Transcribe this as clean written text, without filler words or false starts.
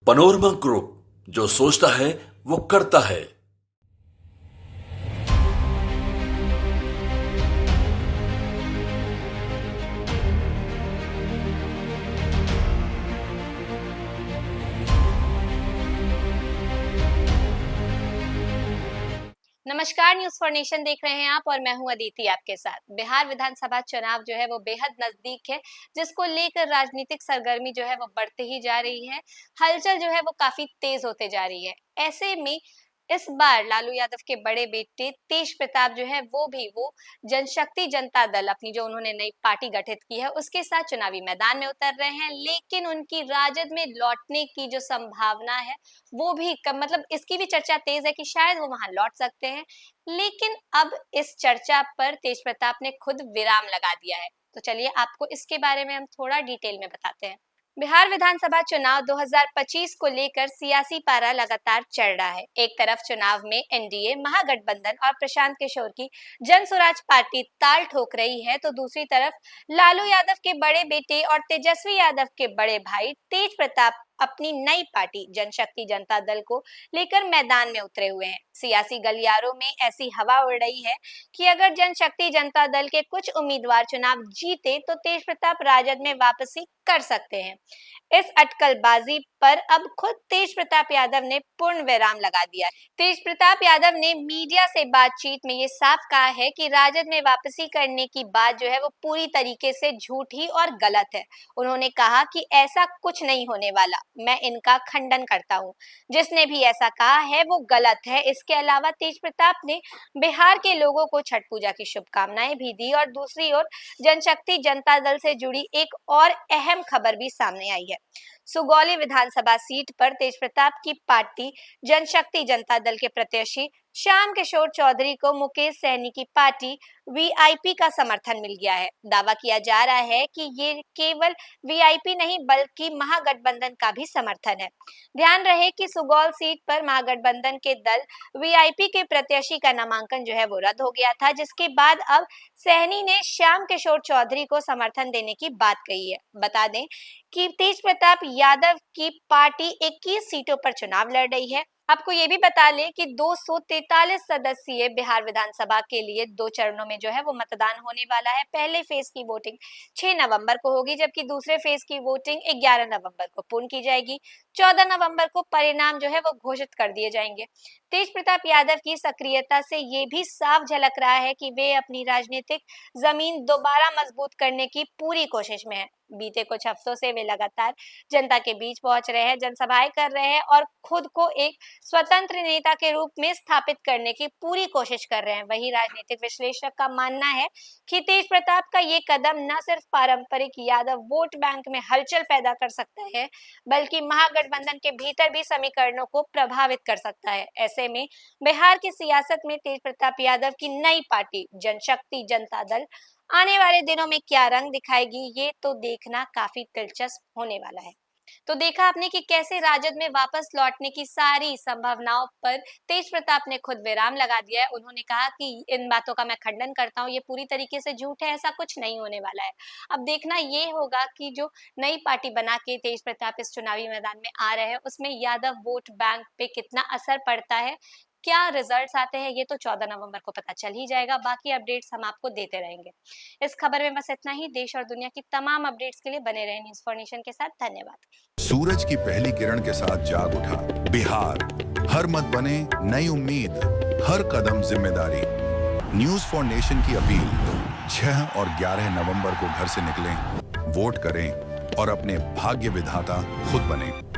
Panorama group, जो सोचता है वो करता है। नमस्कार, न्यूज फॉर नेशन देख रहे हैं आप और मैं हूं अदिति आपके साथ। बिहार विधानसभा चुनाव जो है वो बेहद नजदीक है, जिसको लेकर राजनीतिक सरगर्मी जो है वो बढ़ते ही जा रही है। हलचल जो है वो काफी तेज होते जा रही है। ऐसे में इस बार लालू यादव के बड़े बेटे तेज प्रताप जो है वो जनशक्ति जनता दल, अपनी जो उन्होंने नई पार्टी गठित की है, उसके साथ चुनावी मैदान में उतर रहे हैं। लेकिन उनकी राजद में लौटने की जो संभावना है वो भी कम, मतलब इसकी भी चर्चा तेज है कि शायद वो वहां लौट सकते हैं। लेकिन अब इस चर्चा पर तेज प्रताप ने खुद विराम लगा दिया है। तो चलिए आपको इसके बारे में हम थोड़ा डिटेल में बताते हैं। बिहार विधानसभा चुनाव 2025 को लेकर सियासी पारा लगातार चढ़ रहा है। एक तरफ चुनाव में एनडीए, महागठबंधन और प्रशांत किशोर की जन स्वराज पार्टी ताल ठोक रही है, तो दूसरी तरफ लालू यादव के बड़े बेटे और तेजस्वी यादव के बड़े भाई तेज प्रताप अपनी नई पार्टी जनशक्ति जनता दल को लेकर मैदान में उतरे हुए हैं। सियासी गलियारों में ऐसी हवा उड़ रही है कि अगर जनशक्ति जनता दल के कुछ उम्मीदवार चुनाव जीते तो तेज प्रताप राजद में वापसी कर सकते हैं। इस अटकलबाजी पर अब खुद तेज प्रताप यादव ने पूर्ण विराम लगा दिया। तेज प्रताप यादव ने मीडिया से बातचीत में ये साफ कहा है कि राजद में वापसी करने की बात जो है वो पूरी तरीके से झूठी और गलत है। उन्होंने कहा कि ऐसा कुछ नहीं होने वाला, मैं इनका खंडन करता हूं। जिसने भी ऐसा कहा है वो गलत है। इसके अलावा तेज प्रताप ने बिहार के लोगों को छठ पूजा की शुभकामनाएं भी दी और दूसरी ओर जनशक्ति जनता दल से जुड़ी एक और अहम खबर भी सामने आई है। सुगौली विधानसभा सीट पर तेज प्रताप की पार्टी जनशक्ति जनता दल के प्रत्याशी श्याम किशोर चौधरी को मुकेश सहनी की पार्टी वीआईपी का समर्थन मिल गया है। दावा किया जा रहा है कि ये केवल वीआईपी नहीं बल्कि महागठबंधन का भी समर्थन है। ध्यान रहे कि सुगौल सीट पर महागठबंधन के दल वीआईपी के प्रत्याशी का नामांकन जो है वो रद्द हो गया था, जिसके बाद अब सहनी ने श्याम किशोर चौधरी को समर्थन देने की बात कही है। बता दें कि तेज प्रताप यादव की पार्टी 21 सीटों पर चुनाव लड़ रही है। आपको ये भी बता लें कि 243 सदस्यीय बिहार विधानसभा के लिए 2 चरणों में जो है वो मतदान होने वाला है। पहले फेज की वोटिंग 6 नवंबर को होगी, जबकि दूसरे फेज की वोटिंग 11 नवंबर को पूर्ण की जाएगी। 14 नवंबर को परिणाम जो है वो घोषित कर दिए जाएंगे। तेज प्रताप यादव की सक्रियता से ये भी साफ झलक रहा है कि वे अपनी राजनीतिक जमीन दोबारा मजबूत करने की पूरी कोशिश में है। बीते कुछ हफ्तों से वे लगातार जनता के बीच पहुंच रहे हैं, जनसभाएं कर रहे हैं और खुद को एक स्वतंत्र नेता के रूप में स्थापित करने की पूरी कोशिश कर रहे हैं। वही राजनीतिक विश्लेषक का मानना है कि तेज प्रताप का ये कदम न सिर्फ पारंपरिक यादव वोट बैंक में हलचल पैदा कर सकता है, बल्कि महागठबंधन के भीतर भी समीकरणों को प्रभावित कर सकता है। ऐसे में बिहार की सियासत में तेज प्रताप यादव की नई पार्टी जनशक्ति जनता दल आने वाले दिनों में क्या रंग दिखाएगी, ये तो देखना काफी दिलचस्प होने वाला है। तो देखा आपने कि कैसे राजद में वापस लौटने की सारी संभावनाओं पर तेज प्रताप ने खुद विराम लगा दिया है। उन्होंने कहा कि इन बातों का मैं खंडन करता हूं, ये पूरी तरीके से झूठ है, ऐसा कुछ नहीं होने वाला है। अब देखना ये होगा कि जो नई पार्टी बना के तेज प्रताप इस चुनावी मैदान में आ रहे हैं, उसमें यादव वोट बैंक पे कितना असर पड़ता है, क्या रिजल्ट्स आते हैं, ये तो 14 नवंबर को पता चल ही जाएगा। बाकी अपडेट्स हम आपको देते रहेंगे। इस खबर में बस इतना ही। देश और दुनिया की तमाम अपडेट्स के लिए बने रहे न्यूज फॉर नेशन के साथ। धन्यवाद। सूरज की पहली किरण के साथ जाग उठा बिहार, हर मत बने नई उम्मीद, हर कदम जिम्मेदारी। न्यूज फॉर नेशन की अपील, 6 और 11 नवंबर को घर से निकलें, वोट करें और अपने भाग्य विधाता खुद बने।